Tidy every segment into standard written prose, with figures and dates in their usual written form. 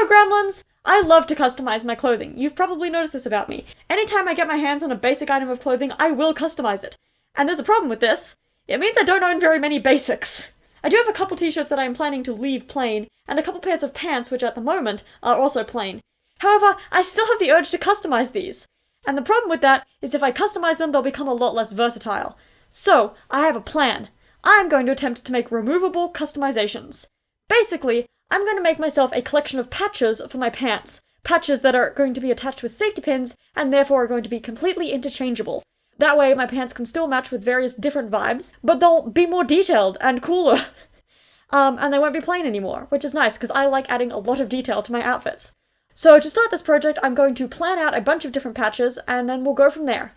Hello gremlins! I love to customize my clothing. You've probably noticed this about me. Anytime I get my hands on a basic item of clothing, I will customize it. And there's a problem with this. It means I don't own very many basics. I do have a couple t-shirts that I am planning to leave plain, and a couple pairs of pants which at the moment are also plain. However, I still have the urge to customize these. And the problem with that is if I customize them, they'll become a lot less versatile. So, I have a plan. I'm going to attempt to make removable customizations. Basically, I'm going to make myself a collection of patches for my pants. Patches that are going to be attached with safety pins, and therefore are going to be completely interchangeable. That way, my pants can still match with various different vibes, but they'll be more detailed and cooler. And they won't be plain anymore, which is nice, because I like adding a lot of detail to my outfits. So to start this project, I'm going to plan out a bunch of different patches, and then we'll go from there.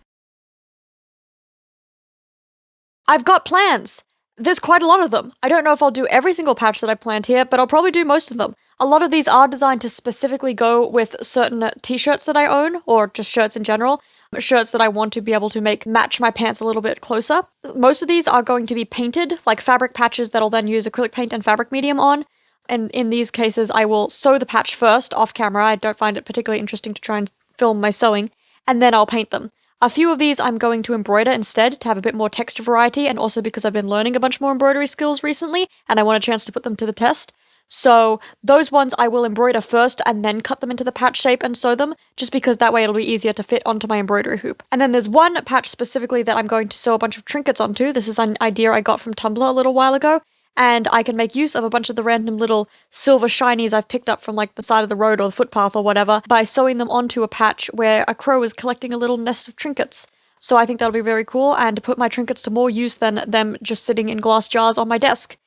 I've got plans! There's quite a lot of them. I don't know if I'll do every single patch that I planned here, but I'll probably do most of them. A lot of these are designed to specifically go with certain t-shirts that I own, or just shirts in general. Shirts that I want to be able to make match my pants a little bit closer. Most of these are going to be painted, like fabric patches that I'll then use acrylic paint and fabric medium on. And in these cases, I will sew the patch first, off camera. I don't find it particularly interesting to try and film my sewing, and then I'll paint them. A few of these I'm going to embroider instead, to have a bit more texture variety, and also because I've been learning a bunch more embroidery skills recently, and I want a chance to put them to the test. So those ones I will embroider first, and then cut them into the patch shape and sew them, just because that way it'll be easier to fit onto my embroidery hoop. And then there's one patch specifically that I'm going to sew a bunch of trinkets onto. This is an idea I got from Tumblr a little while ago, and I can make use of a bunch of the random little silver shinies I've picked up from like the side of the road or the footpath or whatever by sewing them onto a patch where a crow is collecting a little nest of trinkets. So I think that'll be very cool, and to put my trinkets to more use than them just sitting in glass jars on my desk.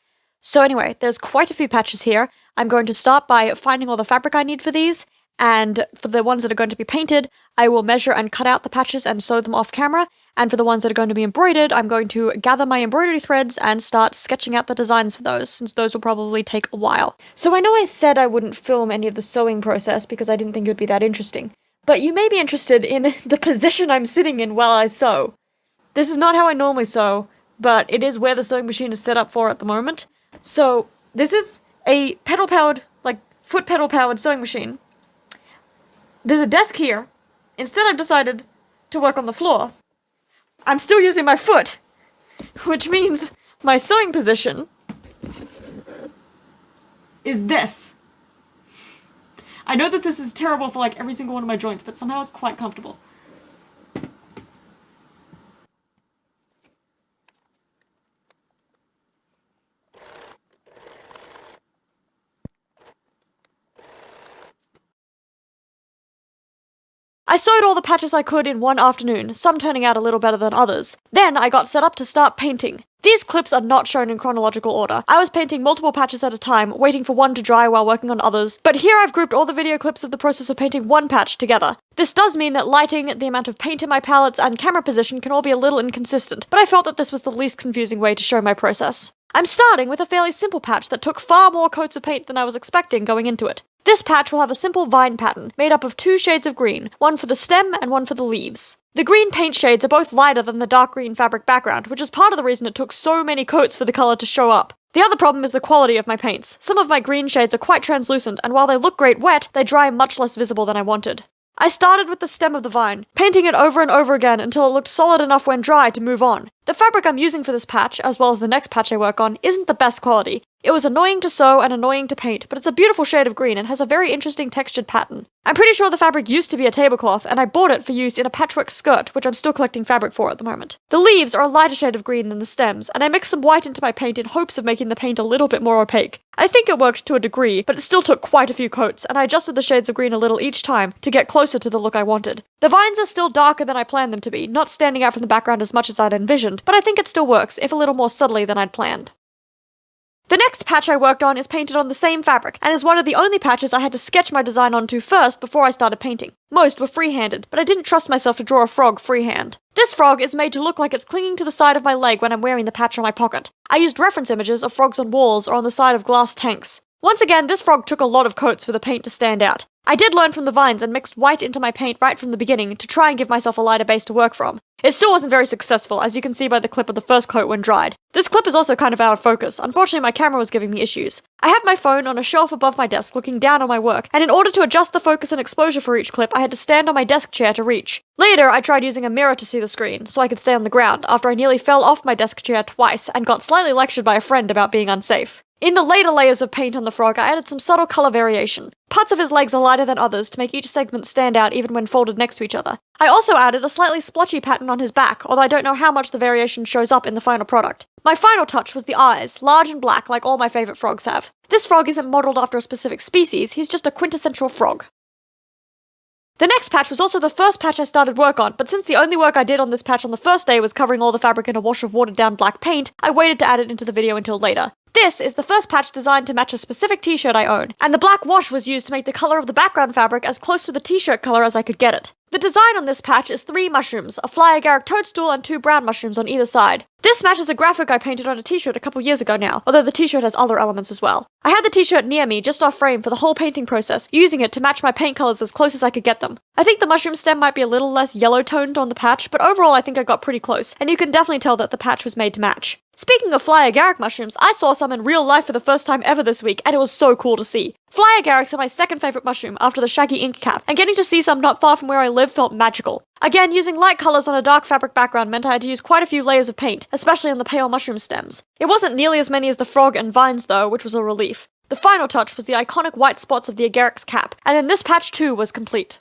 So anyway, there's quite a few patches here. I'm going to start by finding all the fabric I need for these, and for the ones that are going to be painted, I will measure and cut out the patches and sew them off camera, and for the ones that are going to be embroidered, I'm going to gather my embroidery threads and start sketching out the designs for those, since those will probably take a while. So I know I said I wouldn't film any of the sewing process because I didn't think it would be that interesting, but you may be interested in the position I'm sitting in while I sew. This is not how I normally sew, but it is where the sewing machine is set up for at the moment. So this is a pedal-powered, like foot pedal-powered sewing machine. There's a desk here. Instead I've decided to work on the floor. I'm still using my foot, which means my sewing position is this. I know that this is terrible for like every single one of my joints, but somehow it's quite comfortable. I sewed all the patches I could in one afternoon, some turning out a little better than others. Then I got set up to start painting. These clips are not shown in chronological order. I was painting multiple patches at a time, waiting for one to dry while working on others, but here I've grouped all the video clips of the process of painting one patch together. This does mean that lighting, the amount of paint in my palettes, and camera position can all be a little inconsistent, but I felt that this was the least confusing way to show my process. I'm starting with a fairly simple patch that took far more coats of paint than I was expecting going into it. This patch will have a simple vine pattern, made up of 2 shades of green, one for the stem and one for the leaves. The green paint shades are both lighter than the dark green fabric background, which is part of the reason it took so many coats for the colour to show up. The other problem is the quality of my paints. Some of my green shades are quite translucent, and while they look great wet, they dry much less visible than I wanted. I started with the stem of the vine, painting it over and over again until it looked solid enough when dry to move on. The fabric I'm using for this patch, as well as the next patch I work on, isn't the best quality. It was annoying to sew and annoying to paint, but it's a beautiful shade of green and has a very interesting textured pattern. I'm pretty sure the fabric used to be a tablecloth, and I bought it for use in a patchwork skirt, which I'm still collecting fabric for at the moment. The leaves are a lighter shade of green than the stems, and I mixed some white into my paint in hopes of making the paint a little bit more opaque. I think it worked to a degree, but it still took quite a few coats, and I adjusted the shades of green a little each time to get closer to the look I wanted. The vines are still darker than I planned them to be, not standing out from the background as much as I'd envisioned, but I think it still works, if a little more subtly than I'd planned. The next patch I worked on is painted on the same fabric, and is one of the only patches I had to sketch my design onto first before I started painting. Most were free-handed, but I didn't trust myself to draw a frog freehand. This frog is made to look like it's clinging to the side of my leg when I'm wearing the patch on my pocket. I used reference images of frogs on walls or on the side of glass tanks. Once again, this frog took a lot of coats for the paint to stand out. I did learn from the vines and mixed white into my paint right from the beginning to try and give myself a lighter base to work from. It still wasn't very successful, as you can see by the clip of the first coat when dried. This clip is also kind of out of focus. Unfortunately, my camera was giving me issues. I have my phone on a shelf above my desk looking down on my work, and in order to adjust the focus and exposure for each clip, I had to stand on my desk chair to reach. Later, I tried using a mirror to see the screen, so I could stay on the ground, after I nearly fell off my desk chair twice and got slightly lectured by a friend about being unsafe. In the later layers of paint on the frog, I added some subtle color variation. Parts of his legs are lighter than others to make each segment stand out even when folded next to each other. I also added a slightly splotchy pattern on his back, although I don't know how much the variation shows up in the final product. My final touch was the eyes, large and black like all my favorite frogs have. This frog isn't modeled after a specific species, he's just a quintessential frog. The next patch was also the first patch I started work on, but since the only work I did on this patch on the first day was covering all the fabric in a wash of watered down black paint, I waited to add it into the video until later. This is the first patch designed to match a specific t-shirt I own, and the black wash was used to make the color of the background fabric as close to the t-shirt color as I could get it. The design on this patch is 3 mushrooms, a fly agaric toadstool and 2 brown mushrooms on either side. This matches a graphic I painted on a t-shirt a couple years ago now, although the t-shirt has other elements as well. I had the t-shirt near me, just off frame for the whole painting process, using it to match my paint colors as close as I could get them. I think the mushroom stem might be a little less yellow-toned on the patch, but overall I think I got pretty close, and you can definitely tell that the patch was made to match. Speaking of fly agaric mushrooms, I saw some in real life for the first time ever this week, and it was so cool to see. Fly agarics are my second favorite mushroom after the shaggy ink cap, and getting to see some not far from where I live felt magical. Again, using light colors on a dark fabric background meant I had to use quite a few layers of paint, especially on the pale mushroom stems. It wasn't nearly as many as the frog and vines though, which was a relief. The final touch was the iconic white spots of the agaric's cap, and then this patch too was complete.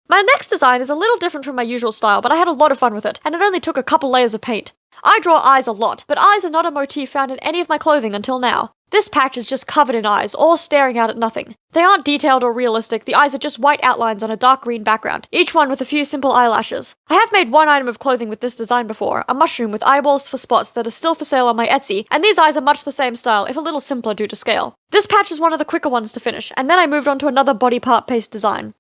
My next design is a little different from my usual style, but I had a lot of fun with it, and it only took a couple layers of paint. I draw eyes a lot, but eyes are not a motif found in any of my clothing until now. This patch is just covered in eyes, all staring out at nothing. They aren't detailed or realistic, the eyes are just white outlines on a dark green background, each one with a few simple eyelashes. I have made one item of clothing with this design before, a mushroom with eyeballs for spots that is still for sale on my Etsy, and these eyes are much the same style, if a little simpler due to scale. This patch was one of the quicker ones to finish, and then I moved on to another body part paste design.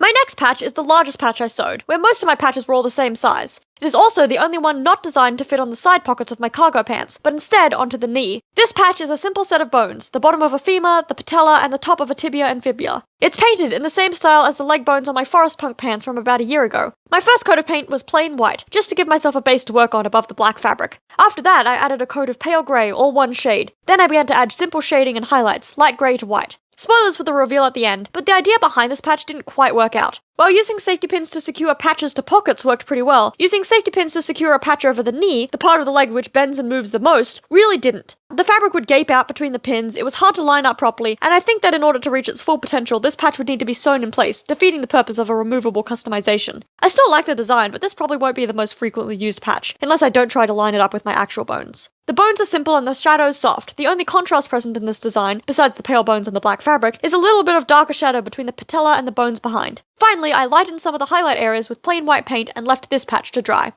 My next patch is the largest patch I sewed, where most of my patches were all the same size. It is also the only one not designed to fit on the side pockets of my cargo pants, but instead onto the knee. This patch is a simple set of bones, the bottom of a femur, the patella, and the top of a tibia and fibula. It's painted in the same style as the leg bones on my forest punk pants from about a year ago. My first coat of paint was plain white, just to give myself a base to work on above the black fabric. After that, I added a coat of pale grey, all one shade. Then I began to add simple shading and highlights, light grey to white. Spoilers for the reveal at the end, but the idea behind this patch didn't quite work out. While using safety pins to secure patches to pockets worked pretty well, using safety pins to secure a patch over the knee, the part of the leg which bends and moves the most, really didn't. The fabric would gape out between the pins, it was hard to line up properly, and I think that in order to reach its full potential, this patch would need to be sewn in place, defeating the purpose of a removable customization. I still like the design, but this probably won't be the most frequently used patch, unless I don't try to line it up with my actual bones. The bones are simple and the shadows soft. The only contrast present in this design, besides the pale bones and the black fabric, is a little bit of darker shadow between the patella and the bones behind. Finally, I lightened some of the highlight areas with plain white paint and left this patch to dry.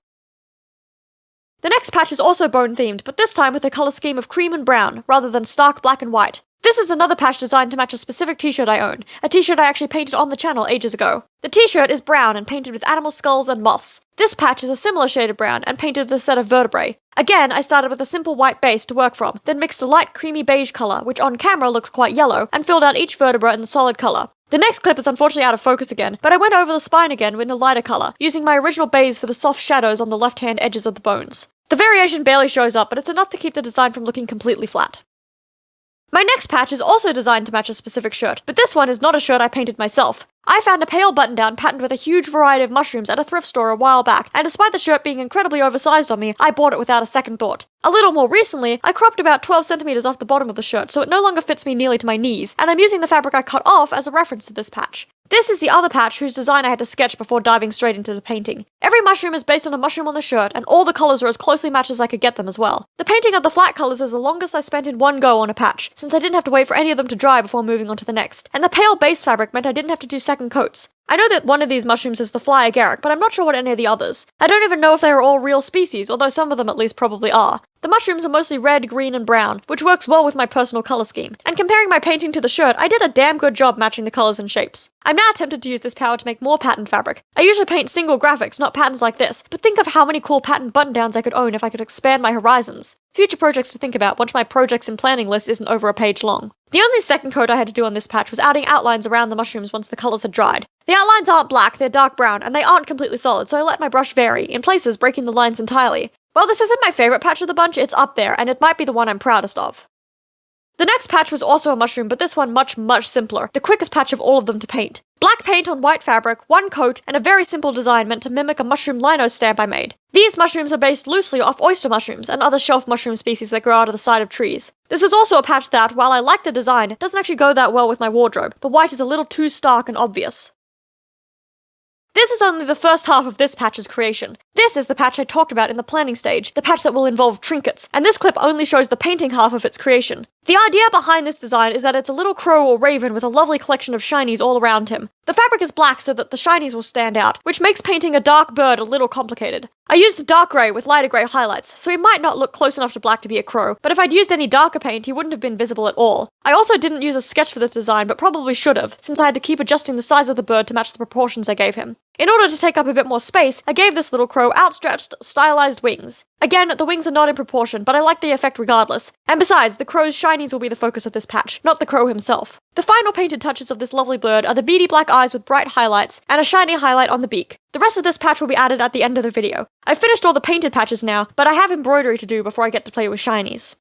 The next patch is also bone themed, but this time with a colour scheme of cream and brown, rather than stark black and white. This is another patch designed to match a specific t-shirt I own, a t-shirt I actually painted on the channel ages ago. The t-shirt is brown and painted with animal skulls and moths. This patch is a similar shade of brown and painted with a set of vertebrae. Again, I started with a simple white base to work from, then mixed a light creamy beige colour, which on camera looks quite yellow, and filled out each vertebra in the solid colour. The next clip is unfortunately out of focus again, but I went over the spine again in a lighter colour, using my original base for the soft shadows on the left-hand edges of the bones. The variation barely shows up, but it's enough to keep the design from looking completely flat. My next patch is also designed to match a specific shirt, but this one is not a shirt I painted myself. I found a pale button-down patterned with a huge variety of mushrooms at a thrift store a while back, and despite the shirt being incredibly oversized on me, I bought it without a second thought. A little more recently, I cropped about 12 centimeters off the bottom of the shirt so it no longer fits me nearly to my knees, and I'm using the fabric I cut off as a reference to this patch. This is the other patch whose design I had to sketch before diving straight into the painting. Every mushroom is based on a mushroom on the shirt, and all the colours are as closely matched as I could get them as well. The painting of the flat colours is the longest I spent in one go on a patch, since I didn't have to wait for any of them to dry before moving on to the next, and the pale base fabric meant I didn't have to do second coats. I know that one of these mushrooms is the fly agaric, but I'm not sure what any of the others. I don't even know if they are all real species, although some of them at least probably are. The mushrooms are mostly red, green, and brown, which works well with my personal colour scheme. And comparing my painting to the shirt, I did a damn good job matching the colours and shapes. I'm now tempted to use this power to make more pattern fabric. I usually paint single graphics, not patterns like this, but think of how many cool pattern button-downs I could own if I could expand my horizons. Future projects to think about once my projects and planning list isn't over a page long. The only second coat I had to do on this patch was adding outlines around the mushrooms once the colours had dried. The outlines aren't black, they're dark brown, and they aren't completely solid, so I let my brush vary, in places breaking the lines entirely. While this isn't my favourite patch of the bunch, it's up there, and it might be the one I'm proudest of. The next patch was also a mushroom, but this one much, much simpler. The quickest patch of all of them to paint. Black paint on white fabric, one coat, and a very simple design meant to mimic a mushroom lino stamp I made. These mushrooms are based loosely off oyster mushrooms and other shelf mushroom species that grow out of the side of trees. This is also a patch that, while I like the design, doesn't actually go that well with my wardrobe. The white is a little too stark and obvious. This is only the first half of this patch's creation. This is the patch I talked about in the planning stage, the patch that will involve trinkets, and this clip only shows the painting half of its creation. The idea behind this design is that it's a little crow or raven with a lovely collection of shinies all around him. The fabric is black so that the shinies will stand out, which makes painting a dark bird a little complicated. I used dark grey with lighter grey highlights, so he might not look close enough to black to be a crow, but if I'd used any darker paint, he wouldn't have been visible at all. I also didn't use a sketch for this design, but probably should have, since I had to keep adjusting the size of the bird to match the proportions I gave him. In order to take up a bit more space, I gave this little crow outstretched, stylized wings. Again, the wings are not in proportion, but I like the effect regardless. And besides, the crow's shinies will be the focus of this patch, not the crow himself. The final painted touches of this lovely bird are the beady black eyes with bright highlights, and a shiny highlight on the beak. The rest of this patch will be added at the end of the video. I've finished all the painted patches now, but I have embroidery to do before I get to play with shinies.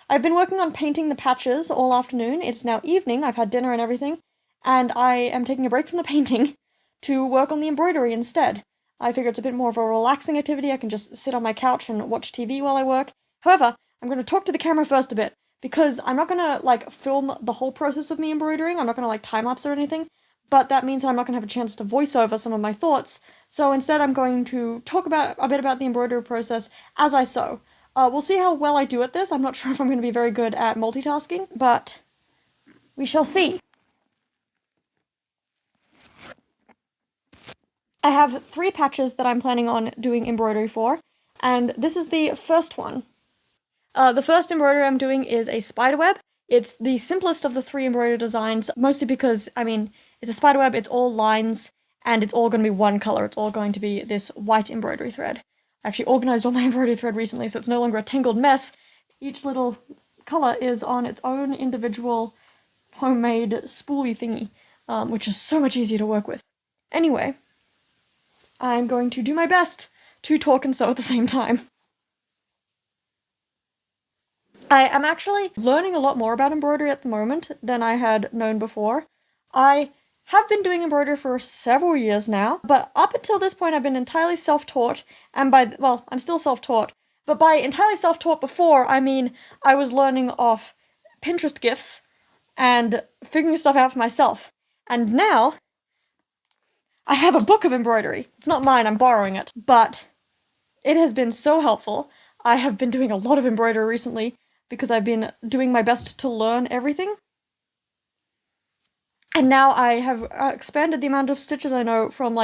I've been working on painting the patches all afternoon. It's now evening, I've had dinner and everything, and I am taking a break from the painting to work on the embroidery instead. I figure it's a bit more of a relaxing activity. I can just sit on my couch and watch TV while I work. However, I'm going to talk to the camera first a bit, because I'm not going to, film the whole process of me embroidering. I'm not going to, time-lapse or anything, but that means that I'm not going to have a chance to voice over some of my thoughts. So instead I'm going to talk a bit about the embroidery process as I sew. We'll see how well I do at this. I'm not sure if I'm going to be very good at multitasking, but we shall see. I have 3 patches that I'm planning on doing embroidery for, and this is the first one. The first embroidery I'm doing is a spiderweb. It's the simplest of the 3 embroidery designs, mostly because, it's a spiderweb, it's all lines, and it's all going to be one color. It's all going to be this white embroidery thread. I actually organized all my embroidery thread recently, so it's no longer a tangled mess. Each little color is on its own individual homemade spoolie thingy, which is so much easier to work with. Anyway, I'm going to do my best to talk and sew at the same time. I am actually learning a lot more about embroidery at the moment than I had known before. I have been doing embroidery for several years now, but up until this point I've been entirely self-taught, and I'm still self-taught, but by entirely self-taught before, I mean I was learning off Pinterest GIFs and figuring stuff out for myself. And now, I have a book of embroidery. It's not mine, I'm borrowing it, but it has been so helpful. I have been doing a lot of embroidery recently because I've been doing my best to learn everything. And now I have expanded the amount of stitches I know from,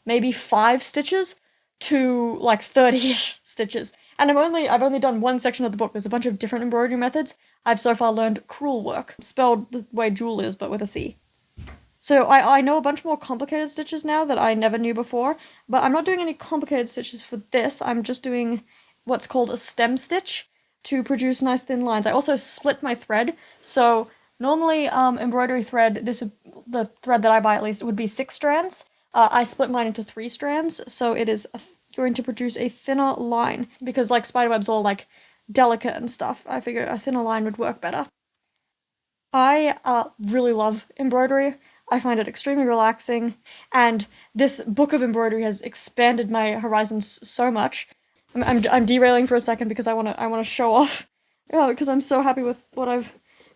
maybe 5 stitches to, 30-ish stitches. And I've only done one section of the book. There's a bunch of different embroidery methods. I've so far learned crewel work, spelled the way jewel is, but with a C. So I know a bunch more complicated stitches now that I never knew before, but I'm not doing any complicated stitches for this. I'm just doing what's called a stem stitch to produce nice thin lines. I also split my thread, so normally embroidery thread, the thread that I buy at least, it would be 6 strands. I split mine into 3 strands, so it is going to produce a thinner line, because spiderweb's all delicate and stuff. I figure a thinner line would work better. I really love embroidery. I find it extremely relaxing, and this book of embroidery has expanded my horizons so much. I'm derailing for a second because I wanna show off, because I'm so happy with what I've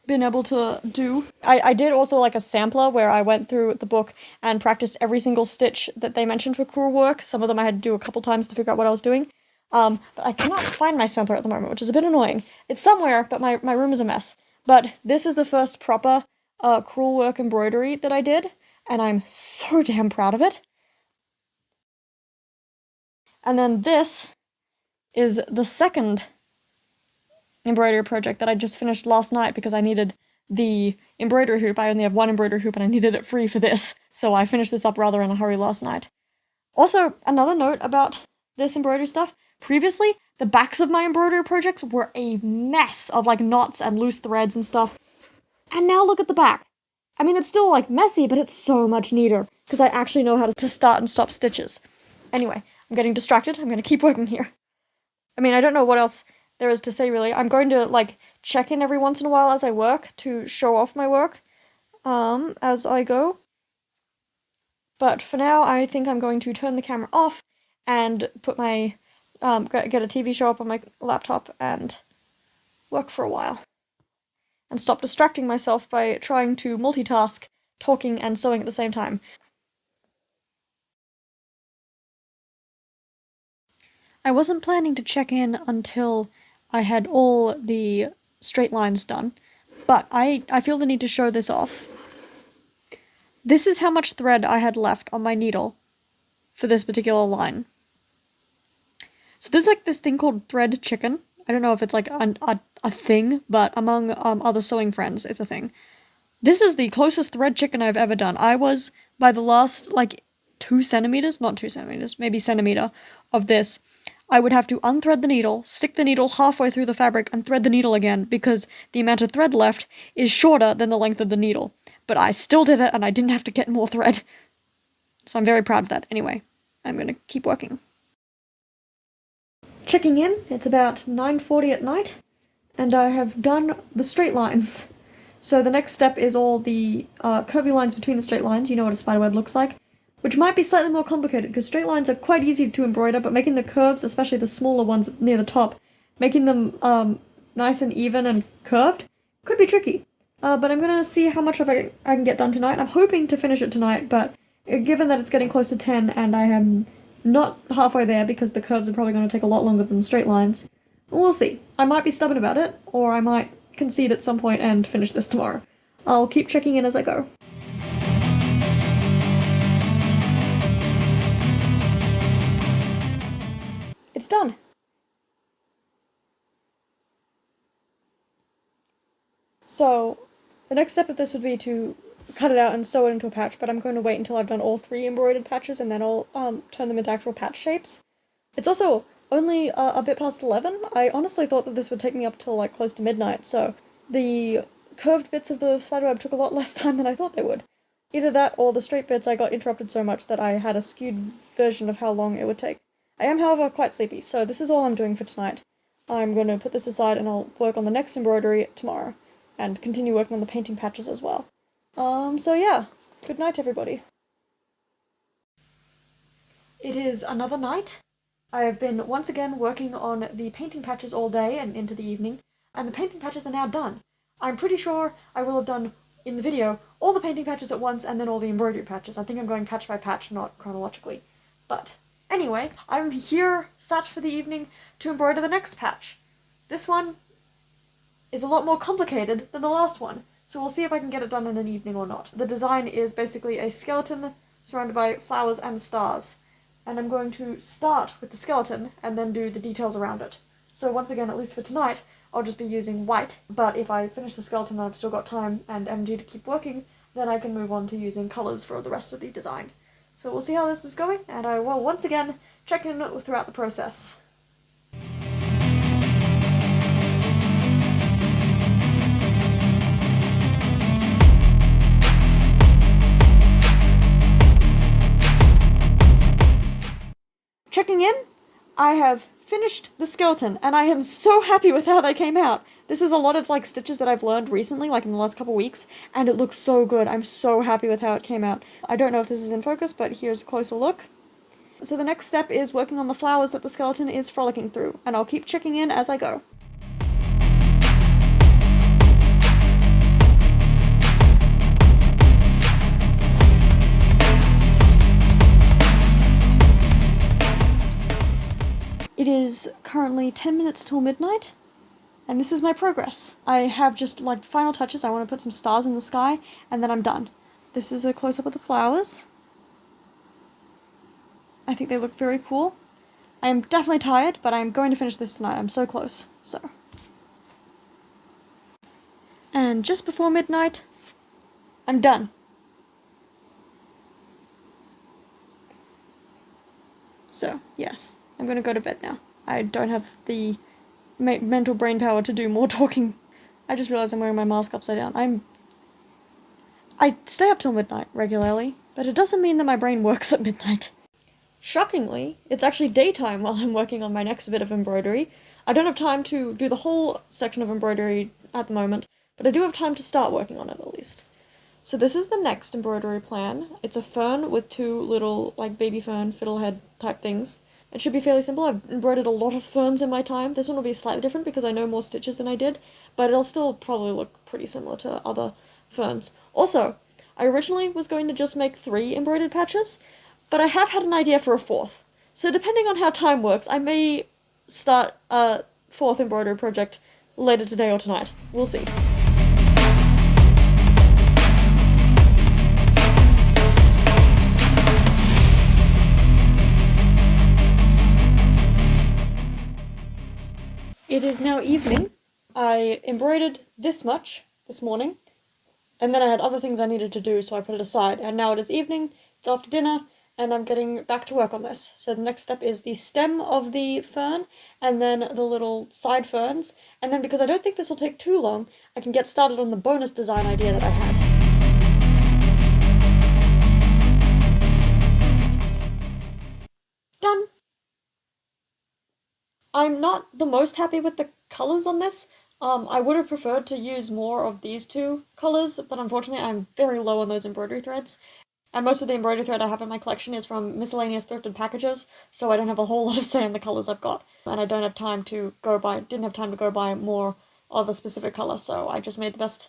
been able to do. I did also a sampler where I went through the book and practiced every single stitch that they mentioned for crewel work. Some of them I had to do a couple times to figure out what I was doing. But I cannot find my sampler at the moment, which is a bit annoying. It's somewhere, but my room is a mess. But this is the first proper crewel work embroidery that I did, and I'm so damn proud of it. And then this is the second embroidery project that I just finished last night because I needed the embroidery hoop. I only have one embroidery hoop and I needed it free for this, so I finished this up rather in a hurry last night. Also, another note about this embroidery stuff. Previously, the backs of my embroidery projects were a mess of like knots and loose threads and stuff. And now look at the back. I mean, it's still like messy, but it's so much neater because I actually know how to start and stop stitches. Anyway, I'm getting distracted. I'm going to keep working here. I mean, I don't know what else there is to say really. I'm going to like check in every once in a while as I work to show off my work as I go. But for now, I think I'm going to turn the camera off and put my get a TV show up on my laptop and work for a while. And stop distracting myself by trying to multitask, talking and sewing at the same time. I wasn't planning to check in until I had all the straight lines done, but I feel the need to show this off. This is how much thread I had left on my needle for this particular line. So there's like this thing called thread chicken. I don't know if it's like a thing, but among other sewing friends, it's a thing. This is the closest thread chicken I've ever done. I was, by the last, like, 2 centimeters? Not 2 centimeters, maybe centimeter of this. I would have to unthread the needle, stick the needle halfway through the fabric, and thread the needle again, because the amount of thread left is shorter than the length of the needle. But I still did it, and I didn't have to get more thread. So I'm very proud of that. Anyway, I'm gonna keep working. Checking in, it's about 9:40 at night, and I have done the straight lines. So the next step is all the curvy lines between the straight lines. You know what a spiderweb looks like. Which might be slightly more complicated, because straight lines are quite easy to embroider, but making the curves, especially the smaller ones near the top, making them nice and even and curved, could be tricky. But I'm gonna see how much of it I can get done tonight. I'm hoping to finish it tonight, but given that it's getting close to 10 and I am not halfway there because the curves are probably going to take a lot longer than the straight lines, we'll see. I might be stubborn about it, or I might concede at some point and finish this tomorrow. I'll keep checking in as I go. It's done. So, the next step of this would be to cut it out and sew it into a patch, but I'm going to wait until I've done all 3 embroidered patches and then I'll turn them into actual patch shapes. It's also only a bit past 11. I honestly thought that this would take me up till like close to midnight, so the curved bits of the spiderweb took a lot less time than I thought they would. Either that or the straight bits I got interrupted so much that I had a skewed version of how long it would take. I am, however, quite sleepy, so this is all I'm doing for tonight. I'm going to put this aside and I'll work on the next embroidery tomorrow, and continue working on the painting patches as well. So yeah, good night everybody. It is another night. I have been once again working on the painting patches all day and into the evening, and the painting patches are now done. I'm pretty sure I will have done, in the video, all the painting patches at once and then all the embroidery patches. I think I'm going patch by patch, not chronologically. But anyway, I'm here, sat for the evening, to embroider the next patch. This one is a lot more complicated than the last one, so we'll see if I can get it done in an evening or not. The design is basically a skeleton surrounded by flowers and stars, and I'm going to start with the skeleton and then do the details around it. So once again, at least for tonight, I'll just be using white, but if I finish the skeleton and I've still got time and MG to keep working, then I can move on to using colours for the rest of the design. So we'll see how this is going, and I will once again check in throughout the process. Checking in, I have finished the skeleton, and I am so happy with how they came out. This is a lot of, like, stitches that I've learned recently, like in the last couple weeks, and it looks so good. I'm so happy with how it came out. I don't know if this is in focus, but here's a closer look. So the next step is working on the flowers that the skeleton is frolicking through, and I'll keep checking in as I go. It is currently 10 minutes till midnight, and this is my progress. I have just, like, final touches. I want to put some stars in the sky, and then I'm done. This is a close-up of the flowers. I think they look very cool. I am definitely tired, but I'm going to finish this tonight. I'm so close, so. And just before midnight, I'm done. So, yes, I'm gonna go to bed now. I don't have the mental brain power to do more talking. I just realized I'm wearing my mask upside down. I stay up till midnight regularly, but it doesn't mean that my brain works at midnight. Shockingly, it's actually daytime while I'm working on my next bit of embroidery. I don't have time to do the whole section of embroidery at the moment, but I do have time to start working on it at least. So this is the next embroidery plan. It's a fern with two little, like, baby fern fiddlehead type things. It should be fairly simple. I've embroidered a lot of ferns in my time. This one will be slightly different because I know more stitches than I did, but it'll still probably look pretty similar to other ferns. Also, I originally was going to just make 3 embroidered patches, but I have had an idea for a 4th. So depending on how time works, I may start a 4th embroidery project later today or tonight. We'll see. It is now evening. I embroidered this much this morning, and then I had other things I needed to do, so I put it aside. And now it is evening, it's after dinner, and I'm getting back to work on this. So the next step is the stem of the fern, and then the little side ferns, and then because I don't think this will take too long, I can get started on the bonus design idea that I had. Done! I'm not the most happy with the colours on this. I would have preferred to use more of these 2 colours, but unfortunately I'm very low on those embroidery threads. And most of the embroidery thread I have in my collection is from miscellaneous thrifted packages, so I don't have a whole lot of say in the colours I've got. And I didn't have time to go buy more of a specific colour, so I just made the best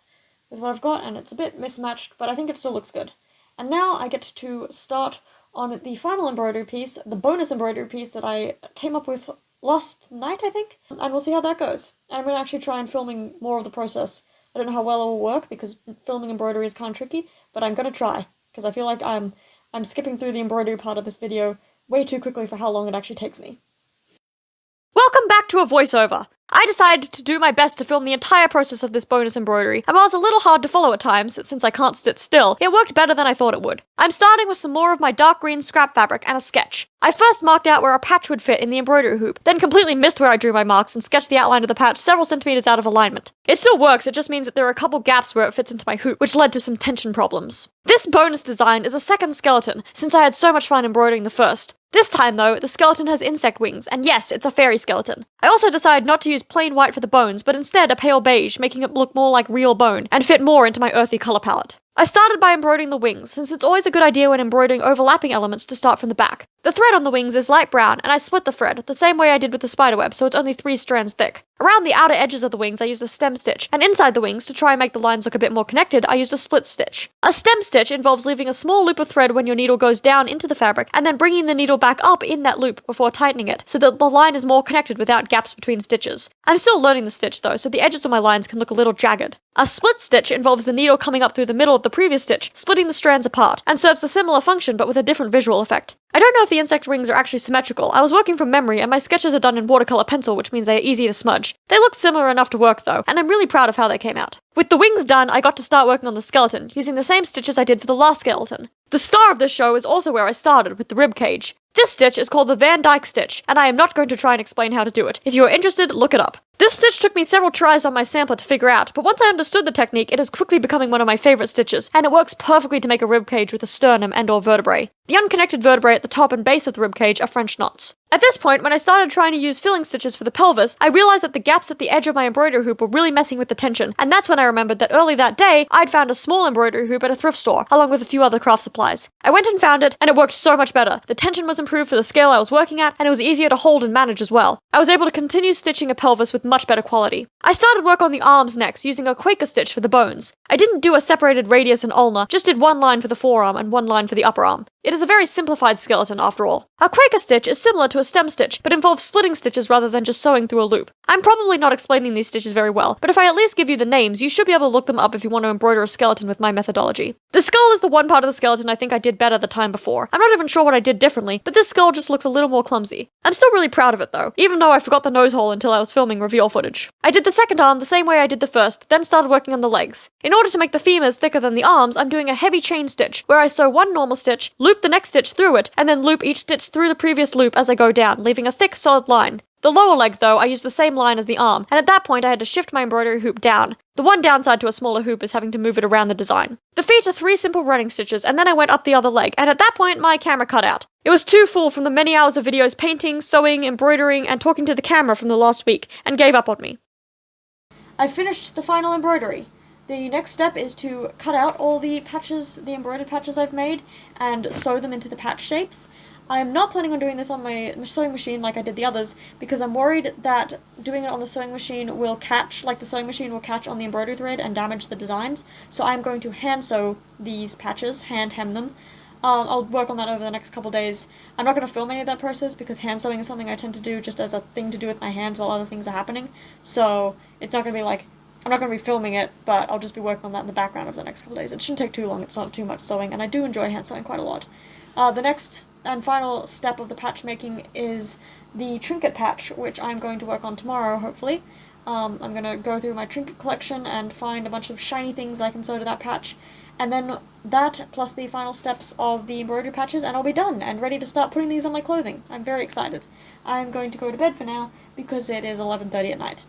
with what I've got, and it's a bit mismatched, but I think it still looks good. And now I get to start on the final embroidery piece, the bonus embroidery piece that I came up with last night, I think, and we'll see how that goes. And I'm going to actually try and filming more of the process. I don't know how well it will work, because filming embroidery is kind of tricky, but I'm going to try. Because I feel like I'm skipping through the embroidery part of this video way too quickly for how long it actually takes me. Welcome back to a voiceover! I decided to do my best to film the entire process of this bonus embroidery, and while it's a little hard to follow at times, since I can't sit still, it worked better than I thought it would. I'm starting with some more of my dark green scrap fabric and a sketch. I first marked out where a patch would fit in the embroidery hoop, then completely missed where I drew my marks and sketched the outline of the patch several centimeters out of alignment. It still works, it just means that there are a couple gaps where it fits into my hoop, which led to some tension problems. This bonus design is a second skeleton, since I had so much fun embroidering the first. This time, though, the skeleton has insect wings, and yes, it's a fairy skeleton. I also decided not to use plain white for the bones, but instead a pale beige, making it look more like real bone, and fit more into my earthy colour palette. I started by embroidering the wings, since it's always a good idea when embroidering overlapping elements to start from the back. The thread on the wings is light brown, and I split the thread, the same way I did with the spiderweb, so it's only 3 strands thick. Around the outer edges of the wings I used a stem stitch, and inside the wings, to try and make the lines look a bit more connected, I used a split stitch. A stem stitch involves leaving a small loop of thread when your needle goes down into the fabric, and then bringing the needle back up in that loop before tightening it, so that the line is more connected without gaps between stitches. I'm still learning the stitch though, so the edges of my lines can look a little jagged. A split stitch involves the needle coming up through the middle of the previous stitch, splitting the strands apart, and serves a similar function but with a different visual effect. I don't know if the insect wings are actually symmetrical. I was working from memory, and my sketches are done in watercolor pencil, which means they are easy to smudge. They look similar enough to work though, and I'm really proud of how they came out. With the wings done, I got to start working on the skeleton, using the same stitches I did for the last skeleton. The star of this show is also where I started, with the rib cage. This stitch is called the Van Dyke stitch, and I am not going to try and explain how to do it. If you are interested, look it up. This stitch took me several tries on my sampler to figure out, but once I understood the technique, it is quickly becoming one of my favorite stitches, and it works perfectly to make a rib cage with a sternum and/or vertebrae. The unconnected vertebrae at the top and base of the rib cage are French knots. At this point, when I started trying to use filling stitches for the pelvis, I realized that the gaps at the edge of my embroidery hoop were really messing with the tension, and that's when I remembered that early that day, I'd found a small embroidery hoop at a thrift store, along with a few other craft supplies. I went and found it, and it worked so much better. The tension was improved for the scale I was working at, and it was easier to hold and manage as well. I was able to continue stitching a pelvis with much better quality. I started work on the arms next, using a Quaker stitch for the bones. I didn't do a separated radius and ulna, just did one line for the forearm and one line for the upper arm. It is a very simplified skeleton after all. A Quaker stitch is similar to a stem stitch, but involves splitting stitches rather than just sewing through a loop. I'm probably not explaining these stitches very well, but if I at least give you the names, you should be able to look them up if you want to embroider a skeleton with my methodology. The skull is the one part of the skeleton I think I did better the time before. I'm not even sure what I did differently, but this skull just looks a little more clumsy. I'm still really proud of it though, even though I forgot the nose hole until I was filming reveal footage. I did the second arm the same way I did the first, then started working on the legs. In order to make the femurs thicker than the arms, I'm doing a heavy chain stitch, where I sew one normal stitch, loop the next stitch through it, and then loop each stitch through the previous loop as I go down, leaving a thick, solid line. The lower leg, though, I used the same line as the arm, and at that point I had to shift my embroidery hoop down. The one downside to a smaller hoop is having to move it around the design. The feet are 3 simple running stitches, and then I went up the other leg, and at that point my camera cut out. It was too full from the many hours of videos painting, sewing, embroidering, and talking to the camera from the last week, and gave up on me. I finished the final embroidery. The next step is to cut out all the patches, the embroidered patches I've made, and sew them into the patch shapes. I'm not planning on doing this on my sewing machine like I did the others, because I'm worried that doing it on the sewing machine will catch, like the sewing machine will catch on the embroidery thread and damage the designs, so I'm going to hand sew these patches, hand hem them. I'll work on that over the next couple days. I'm not going to film any of that process, because hand sewing is something I tend to do just as a thing to do with my hands while other things are happening, so it's not going to be like, I'm not going to be filming it, but I'll just be working on that in the background over the next couple days. It shouldn't take too long, it's not too much sewing, and I do enjoy hand sewing quite a lot. The next and final step of the patch making is the trinket patch, which I'm going to work on tomorrow, hopefully. I'm going to go through my trinket collection and find a bunch of shiny things I can sew to that patch, and then that plus the final steps of the embroidery patches, and I'll be done and ready to start putting these on my clothing. I'm very excited. I'm going to go to bed for now because it is 11:30 at night.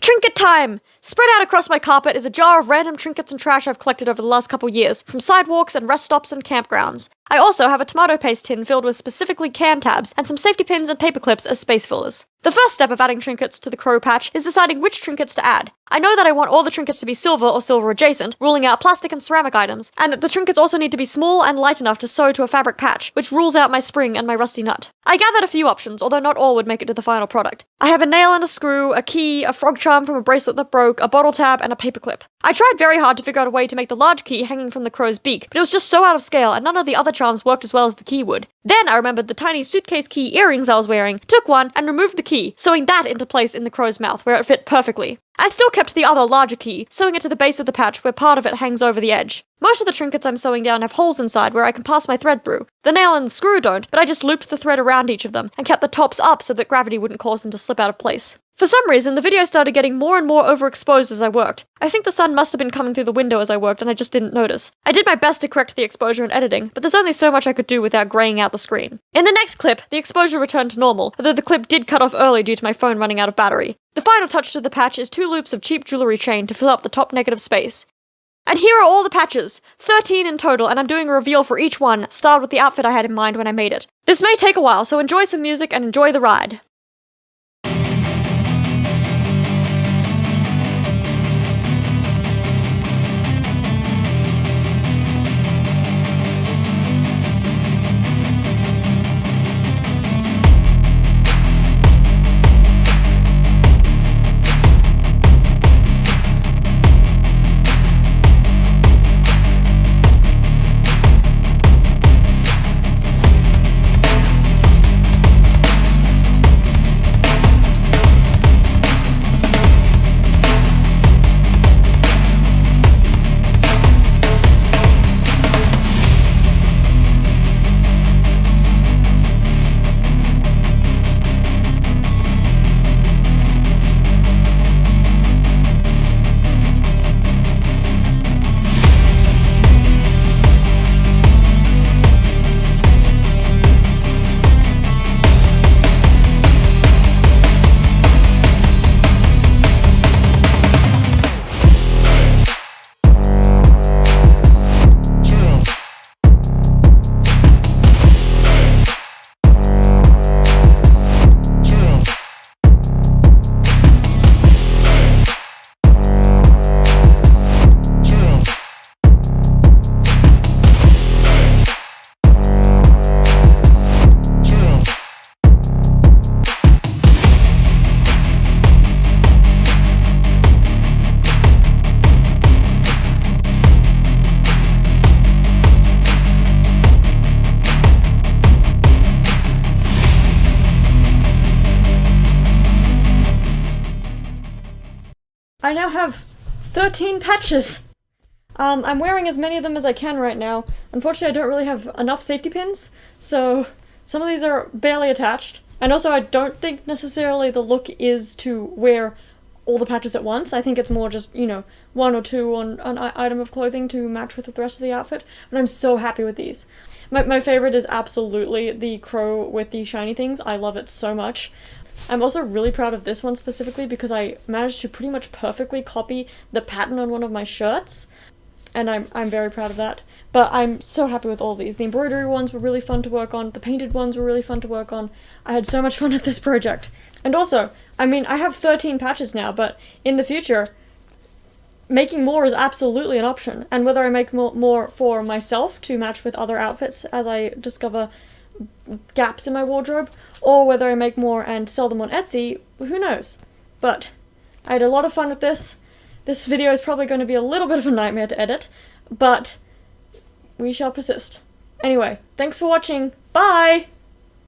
Trinket time! Spread out across my carpet is a jar of random trinkets and trash I've collected over the last couple years, from sidewalks and rest stops and campgrounds. I also have a tomato paste tin filled with specifically can tabs, and some safety pins and paper clips as space fillers. The first step of adding trinkets to the crow patch is deciding which trinkets to add. I know that I want all the trinkets to be silver or silver adjacent, ruling out plastic and ceramic items, and that the trinkets also need to be small and light enough to sew to a fabric patch, which rules out my spring and my rusty nut. I gathered a few options, although not all would make it to the final product. I have a nail and a screw, a key, a frog charm from a bracelet that broke, a bottle tab, and a paperclip. I tried very hard to figure out a way to make the large key hanging from the crow's beak, but it was just so out of scale, and none of the other charms worked as well as the key would. Then I remembered the tiny suitcase key earrings I was wearing, took one, and removed the key, sewing that into place in the crow's mouth, where it fit perfectly. I still kept the other larger key, sewing it to the base of the patch where part of it hangs over the edge. Most of the trinkets I'm sewing down have holes inside where I can pass my thread through. The nail and the screw don't, but I just looped the thread around each of them, and kept the tops up so that gravity wouldn't cause them to slip out of place. For some reason, the video started getting more and more overexposed as I worked. I think the sun must have been coming through the window as I worked, and I just didn't notice. I did my best to correct the exposure in editing, but there's only so much I could do without graying out the screen. In the next clip, the exposure returned to normal, although the clip did cut off early due to my phone running out of battery. The final touch to the patch is 2 loops of cheap jewelry chain to fill up the top negative space. And here are all the patches, 13 in total, and I'm doing a reveal for each one, styled with the outfit I had in mind when I made it. This may take a while, so enjoy some music and enjoy the ride. I now have 13 patches. I'm wearing as many of them as I can right now. Unfortunately, I don't really have enough safety pins, so some of these are barely attached. And also, I don't think necessarily the look is to wear all the patches at once. I think it's more just, you know, 1 or 2 on an item of clothing to match with the rest of the outfit. But I'm so happy with these. My favorite is absolutely the crow with the shiny things. I love it so much. I'm also really proud of this one specifically because I managed to pretty much perfectly copy the pattern on one of my shirts, and I'm very proud of that. But I'm so happy with all these. The embroidery ones were really fun to work on, the painted ones were really fun to work on. I had so much fun with this project. And also, I mean, I have 13 patches now, but in the future, making more is absolutely an option. And whether I make more for myself to match with other outfits as I discover gaps in my wardrobe, or whether I make more and sell them on Etsy, who knows. But I had a lot of fun with this. This video is probably going to be a little bit of a nightmare to edit, but we shall persist. Anyway, thanks for watching. Bye!